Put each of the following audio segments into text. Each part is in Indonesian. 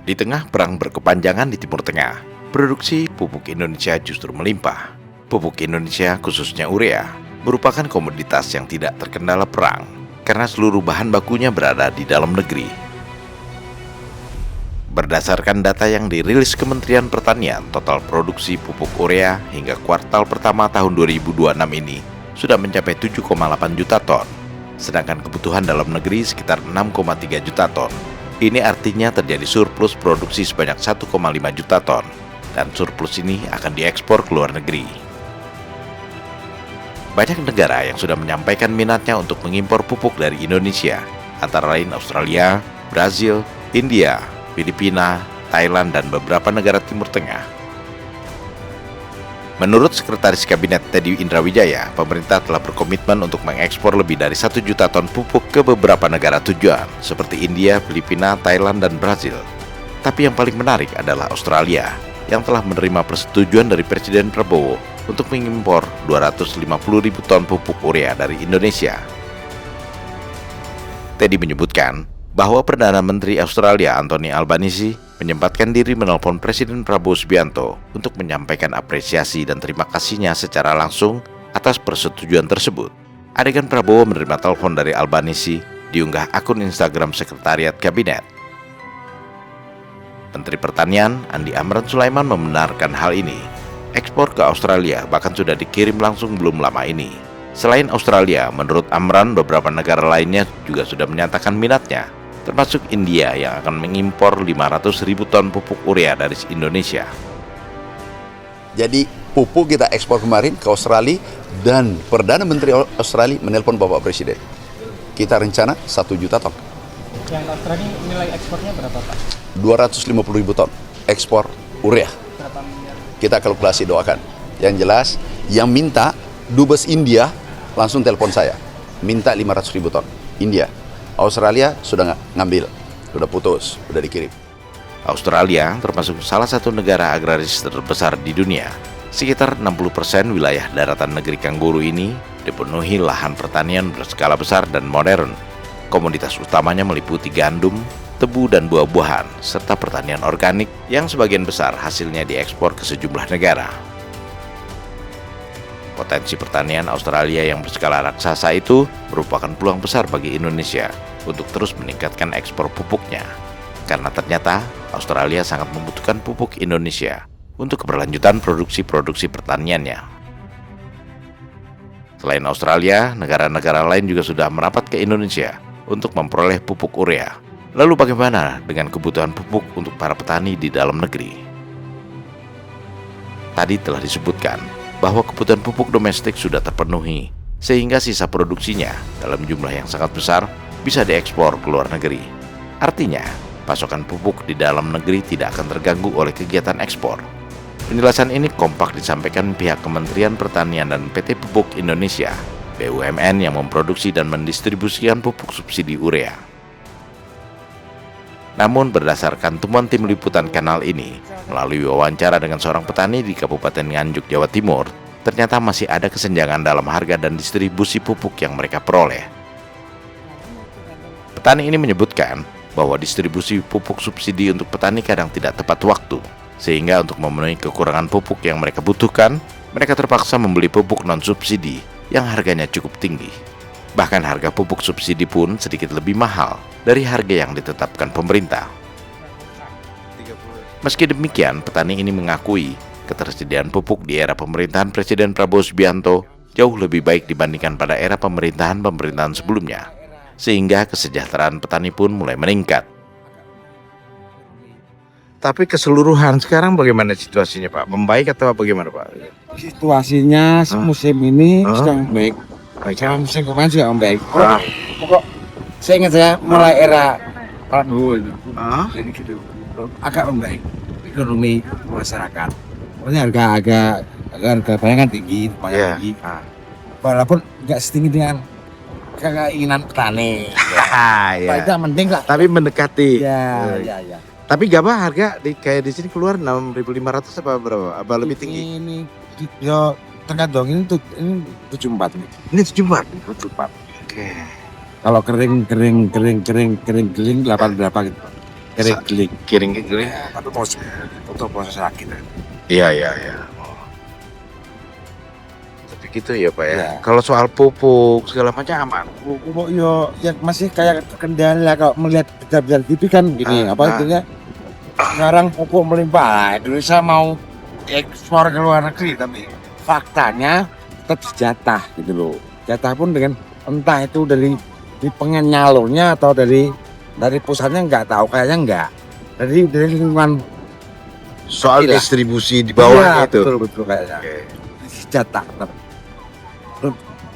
Di tengah perang berkepanjangan di Timur Tengah, produksi pupuk Indonesia justru melimpah. Pupuk Indonesia, khususnya urea, merupakan komoditas yang tidak terkendala perang karena seluruh bahan bakunya berada di dalam negeri. Berdasarkan data yang dirilis Kementerian Pertanian, total produksi pupuk urea hingga kuartal pertama tahun 2026 ini sudah mencapai 7,8 juta ton, sedangkan kebutuhan dalam negeri sekitar 6,3 juta ton. Ini artinya terjadi surplus produksi sebanyak 1,5 juta ton, dan surplus ini akan diekspor ke luar negeri. Banyak negara yang sudah menyampaikan minatnya untuk mengimpor pupuk dari Indonesia, antara lain Australia, Brazil, India, Filipina, Thailand, dan beberapa negara Timur Tengah. Menurut Sekretaris Kabinet Teddy Indrawijaya, pemerintah telah berkomitmen untuk mengekspor lebih dari 1 juta ton pupuk ke beberapa negara tujuan, seperti India, Filipina, Thailand, dan Brazil. Tapi yang paling menarik adalah Australia, yang telah menerima persetujuan dari Presiden Prabowo untuk mengimpor 250.000 ton pupuk urea dari Indonesia. Teddy menyebutkan bahwa Perdana Menteri Australia Anthony Albanese menyempatkan diri menelpon Presiden Prabowo Subianto untuk menyampaikan apresiasi dan terima kasihnya secara langsung atas persetujuan tersebut. Adegan Prabowo menerima telepon dari Albanese diunggah akun Instagram Sekretariat Kabinet. Menteri Pertanian Andi Amran Sulaiman membenarkan hal ini. Ekspor ke Australia bahkan sudah dikirim langsung belum lama ini. Selain Australia, menurut Amran, beberapa negara lainnya juga sudah menyatakan minatnya, termasuk India yang akan mengimpor 500.000 ton pupuk urea dari Indonesia. Jadi pupuk kita ekspor kemarin ke Australia dan Perdana Menteri Australia menelpon Bapak Presiden. Kita rencana 1 juta ton. Yang Australia nilai ekspornya berapa Pak? 250.000 ton ekspor urea. Berapa miliar? Kita kalkulasi, doakan. Yang jelas, yang minta Dubes India langsung telepon saya. Minta 500.000 ton. India. Australia sudah ngambil, sudah putus, sudah dikirim. Australia termasuk salah satu negara agraris terbesar di dunia. Sekitar 60% wilayah daratan negeri Kangguru ini dipenuhi lahan pertanian berskala besar dan modern. Komoditas utamanya meliputi gandum, tebu, dan buah-buahan, serta pertanian organik yang sebagian besar hasilnya diekspor ke sejumlah negara. Potensi pertanian Australia yang berskala raksasa itu merupakan peluang besar bagi Indonesia untuk terus meningkatkan ekspor pupuknya. Karena ternyata Australia sangat membutuhkan pupuk Indonesia untuk keberlanjutan produksi pertaniannya. Selain Australia, negara-negara lain juga sudah merapat ke Indonesia untuk memperoleh pupuk urea. Lalu bagaimana dengan kebutuhan pupuk untuk para petani di dalam negeri? Tadi telah disebutkan bahwa kebutuhan pupuk domestik sudah terpenuhi, sehingga sisa produksinya dalam jumlah yang sangat besar bisa diekspor ke luar negeri. Artinya, pasokan pupuk di dalam negeri tidak akan terganggu oleh kegiatan ekspor. Penjelasan ini kompak disampaikan pihak Kementerian Pertanian dan PT Pupuk Indonesia, BUMN, yang memproduksi dan mendistribusikan pupuk subsidi urea. Namun berdasarkan temuan tim liputan kanal ini, melalui wawancara dengan seorang petani di Kabupaten Nganjuk, Jawa Timur, ternyata masih ada kesenjangan dalam harga dan distribusi pupuk yang mereka peroleh. Petani ini menyebutkan bahwa distribusi pupuk subsidi untuk petani kadang tidak tepat waktu, sehingga untuk memenuhi kekurangan pupuk yang mereka butuhkan, mereka terpaksa membeli pupuk non-subsidi yang harganya cukup tinggi. Bahkan harga pupuk subsidi pun sedikit lebih mahal dari harga yang ditetapkan pemerintah. Meski demikian, petani ini mengakui ketersediaan pupuk di era pemerintahan Presiden Prabowo Subianto jauh lebih baik dibandingkan pada era pemerintahan sebelumnya, sehingga kesejahteraan petani pun mulai meningkat. Tapi keseluruhan sekarang bagaimana situasinya Pak? Membaik atau bagaimana Pak? Situasinya musim ini sedang baik. Sama musim kemarin juga membaik. Pokok saya ingat saya mulai era Prabowo itu, jadi gitu, agak membaik ekonomi masyarakat. Pokoknya harga barang kan tinggi, tinggi. Walaupun nggak setinggi dengan keinginan petani. Itu yang penting lah. Tapi mendekati. Ya. Tapi gabah harga kayak di sini keluar 6.500 apa berapa? Apa lebih tinggi? Ini yo tergantung ini 74 nih. Ini 74. 74. Oke. Kalau kering 8 berapa gitu. kering Kiring gitu ya. tapi untuk proses lagi. Iya. Tapi gitu ya Pak ya. Ya. Kalau soal pupuk segala macam aman. Pupuk yo ya masih kayak kendala kalau melihat berita TV kan gini apa intinya sekarang pupuk melimpah. Indonesia mau ekspor ke luar negeri tapi faktanya tetap dijatah gitu loh. Jatah pun dengan entah itu dari penyalurnya atau dari pusatnya nggak tahu, kayaknya nggak. Dari lingkungan Soal Iya. distribusi di bawah Iya, itu. betul kayaknya. Oke. Jatah tetap.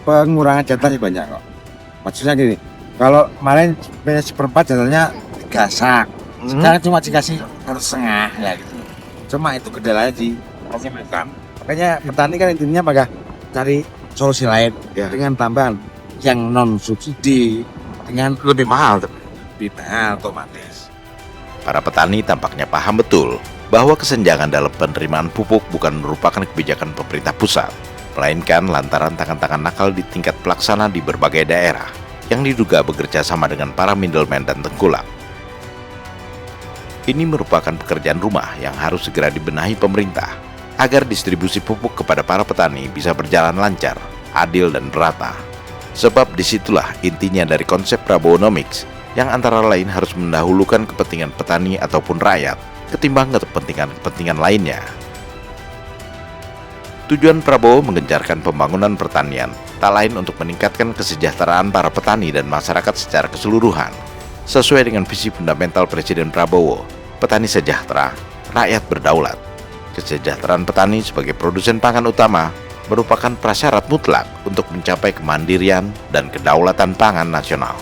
Pengurangan jatah sih banyak kok. Maksudnya gini, kalau kemarin seperempat jatahnya 3 sak. Sekarang cuma dikasih 1,5 ya gitu. Cuma itu kendalanya kasih bukan. Makanya petani kan intinya bakal cari solusi lain Ya. dengan tambahan yang non subsidi dengan Lebih mahal tapi. lebih mahal otomatis. Para petani tampaknya paham betul bahwa kesenjangan dalam penerimaan pupuk bukan merupakan kebijakan pemerintah pusat, melainkan lantaran tangan-tangan nakal di tingkat pelaksana di berbagai daerah yang diduga bekerja sama dengan para middleman dan tengkulak. Ini merupakan pekerjaan rumah yang harus segera dibenahi pemerintah agar distribusi pupuk kepada para petani bisa berjalan lancar, adil, dan merata. Sebab disitulah intinya dari konsep Prabowonomics yang antara lain harus mendahulukan kepentingan petani ataupun rakyat ketimbang kepentingan lainnya. Tujuan Prabowo menggencarkan pembangunan pertanian tak lain untuk meningkatkan kesejahteraan para petani dan masyarakat secara keseluruhan. Sesuai dengan visi fundamental Presiden Prabowo, petani sejahtera, rakyat berdaulat. Kesejahteraan petani sebagai produsen pangan utama merupakan prasyarat mutlak untuk mencapai kemandirian dan kedaulatan pangan nasional.